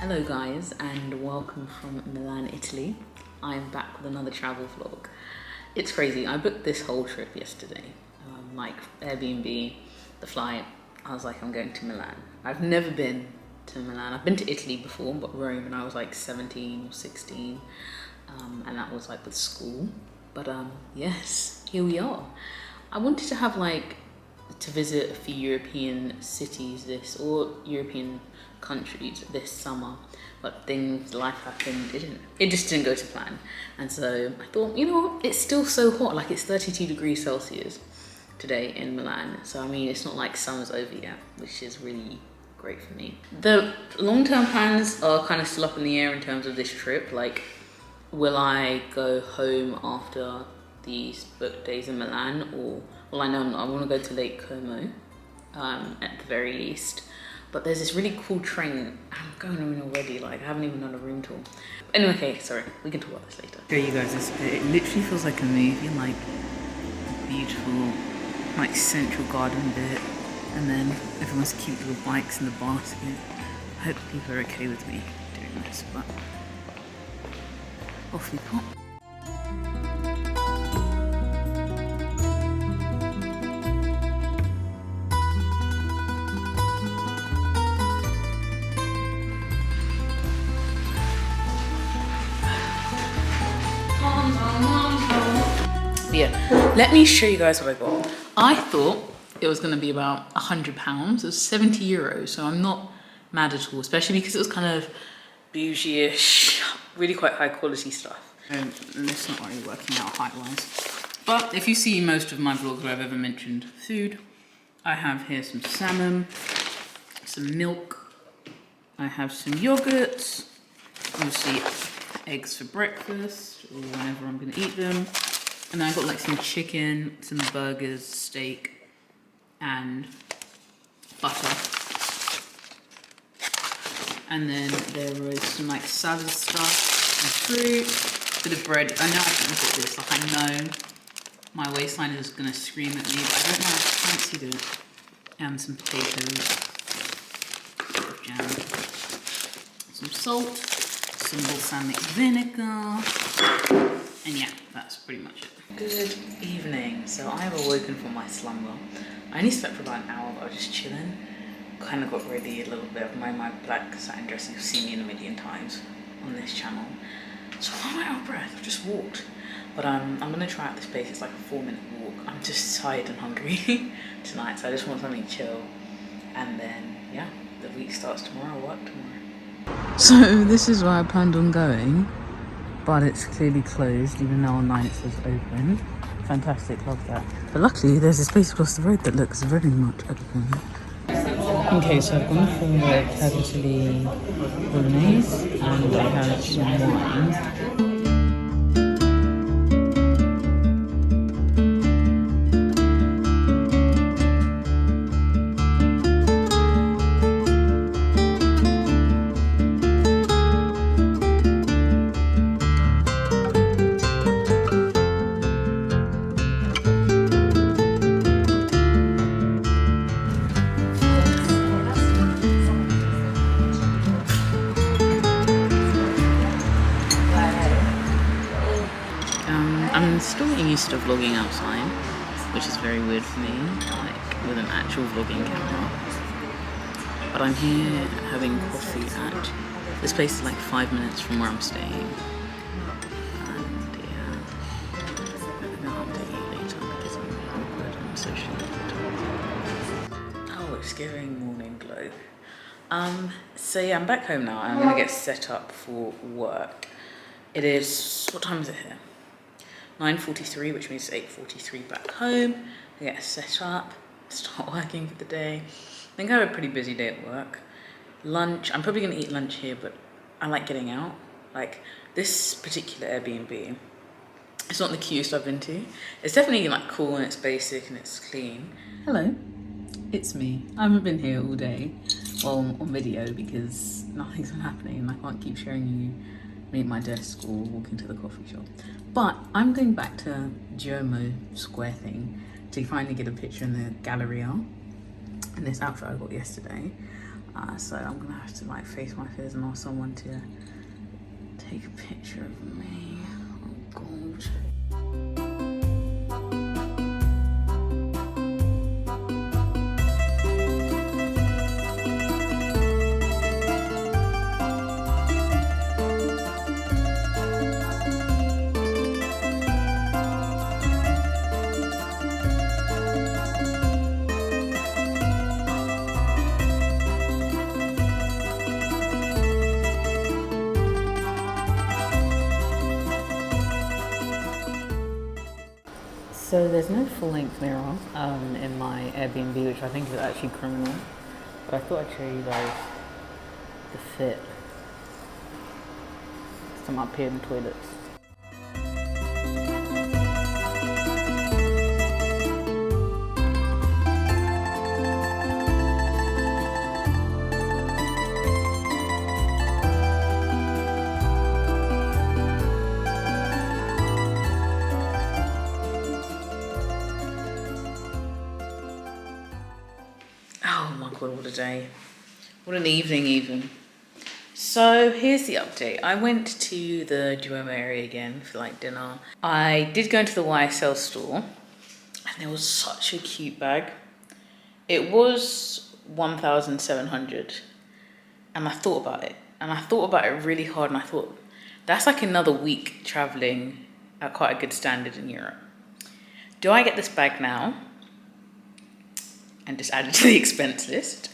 Hello guys, and welcome from Milan, Italy. I'm back with another travel vlog. It's crazy, I booked this whole trip yesterday. Like Airbnb, the flight, I was like, I'm going to Milan. I've never been to Milan. I've been to Italy before, but Rome when I was like 17 or 16. And that was like with school. But yes, here we are. I wanted to have to visit a few European cities or European countries this summer, but life happened, it just didn't go to plan. And so I thought, you know what, it's still so hot, like it's 32 degrees Celsius today in Milan. So I mean, it's not like summer's over yet, which is really great for me. The long-term plans are kind of still up in the air in terms of this trip. Like, will I go home after these booked days in Milan, or well, I know I want to go to Lake Como at the very least. But there's this really cool train. I'm going on already, like I haven't even done a room tour. Anyway, okay, sorry, we can talk about this later. Show you guys this bit. It literally feels like a movie, like a beautiful, like central garden bit. And then everyone's cute little bikes in the basket. I hope people are okay with me doing this, but off we pop. Yeah, let me show you guys what I got. I thought it was going to be about £100. It was 70 euros, so I'm not mad at all, especially because it was kind of bougie-ish, really quite high quality stuff. And it's not really working out height-wise. But if you see most of my vlogs where I've ever mentioned food, I have here some salmon, some milk, I have some yogurts, obviously eggs for breakfast or whenever I'm going to eat them. And then I got like some chicken, some burgers, steak, and butter. And then there was some like salad stuff, some fruit, bit of bread. I know I shouldn't have got this, like I know my waistline is gonna scream at me, but I don't know, I fancied it. And some potatoes, jam, some salt, some balsamic vinegar, and yeah, that's pretty much it. Good evening. So I have awoken from my slumber. I only slept for about an hour, but I was just chilling. Kind of got ready a little bit of my black satin dress. You've seen me in a million times on this channel. So I'm out of breath. I've just walked. But I'm gonna try out this place. It's like a 4-minute walk. I'm just tired and hungry tonight, so I just want something chill. And then yeah, the week starts tomorrow. Work tomorrow. So this is where I planned on going, but it's clearly closed, even though on night it says open. Fantastic, love that. But luckily there's this place across the road that looks very much open. Okay, so I've gone for tagliatelle bolognese and I have some wine. I'm still getting used to vlogging outside, which is very weird for me, like with an actual vlogging camera. But I'm here having coffee at this place is like 5 minutes from where I'm staying. And yeah, I know I'll update you later because I'm awkward and socially awkward. Oh, it's giving morning glow. So yeah, I'm back home now. I'm gonna get set up for work. It is, what time is it here? 9:43, which means 8:43 back home. I get set up, start working for the day. I think I have a pretty busy day at work. Lunch, I'm probably gonna eat lunch here, but I like getting out. Like this particular Airbnb, it's not the cutest I've been to. It's definitely like cool and it's basic and it's clean. Hello, it's me. I haven't been here all day, well on video because nothing's been happening and I can't keep showing you me at my desk or walking to the coffee shop. But I'm going back to Duomo Square thing to finally get a picture in the Galleria in this outfit I got yesterday. So I'm gonna have to like face my fears and ask someone to take a picture of me. Oh God. So there's no full-length mirror in my Airbnb, which I think is actually criminal. But I thought I'd show you guys the fit. Some up here in the toilets. Oh my God, what a day. What an evening even. So here's the update. I went to the Duomo area again for like dinner. I did go into the YSL store and there was such a cute bag. It was 1,700 and I thought about it. And I thought about it really hard and I thought, that's like another week traveling at quite a good standard in Europe. Do I get this bag now and just add it to the expense list?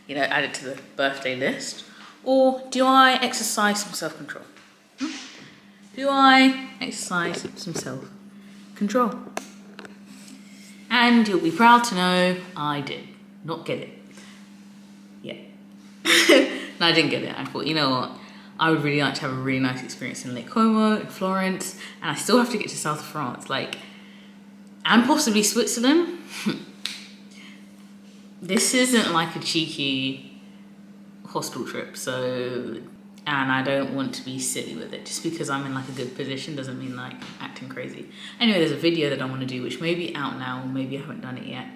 You know, add it to the birthday list? Or do I exercise some self-control? Do I exercise some self-control? And you'll be proud to know I did not get it. Yeah. No, I didn't get it. I thought, you know what? I would really like to have a really nice experience in Lake Como, in Florence, and I still have to get to South of France, like, and possibly Switzerland. This isn't like a cheeky hostel trip, so, and I don't want to be silly with it. Just because I'm in like a good position doesn't mean like acting crazy. Anyway, there's a video that I want to do, which may be out now, or maybe I haven't done it yet,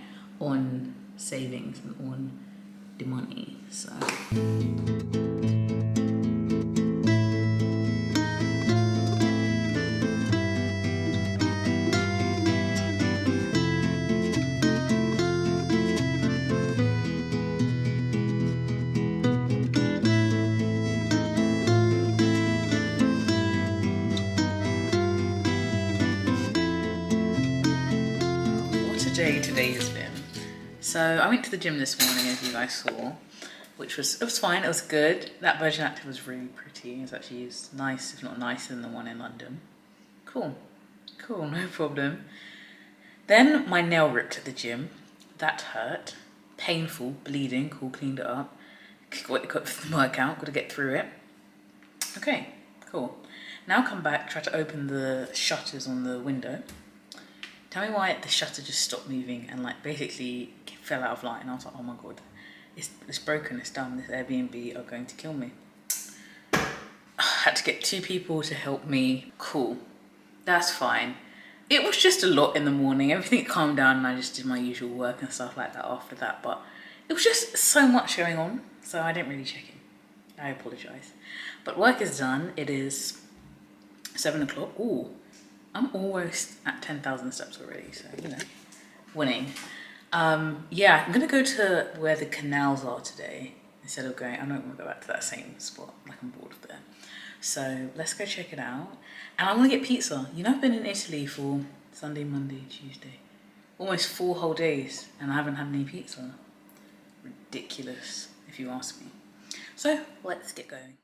on savings and on the money, so. Today has been. So I went to the gym this morning, as you guys saw, which was, it was fine, it was good. That Virgin Active was really pretty. It's actually as nice, if not nicer than the one in London. Cool, no problem. Then my nail ripped at the gym. That hurt, painful, bleeding. Cool, cleaned it up. Got the workout, got to get through it. Okay, cool. Now come back, try to open the shutters on the window. Tell me why the shutter just stopped moving and like basically fell out of line. And I was like, oh my God, it's broken, it's done. This Airbnb are going to kill me. I had to get 2 people to help me. Cool, that's fine. It was just a lot in the morning. Everything calmed down and I just did my usual work and stuff like that after that. But it was just so much going on, so I didn't really check in. I apologize. But work is done. It is 7 o'clock. Ooh. I'm almost at 10,000 steps already, so, you know, winning. Yeah, I'm gonna go to where the canals are today instead of going, I don't want to go back to that same spot, like I'm bored of there. So let's go check it out. And I want to get pizza. You know, I've been in Italy for Sunday, Monday, Tuesday, almost 4 whole days, and I haven't had any pizza. Ridiculous, if you ask me. So let's get going.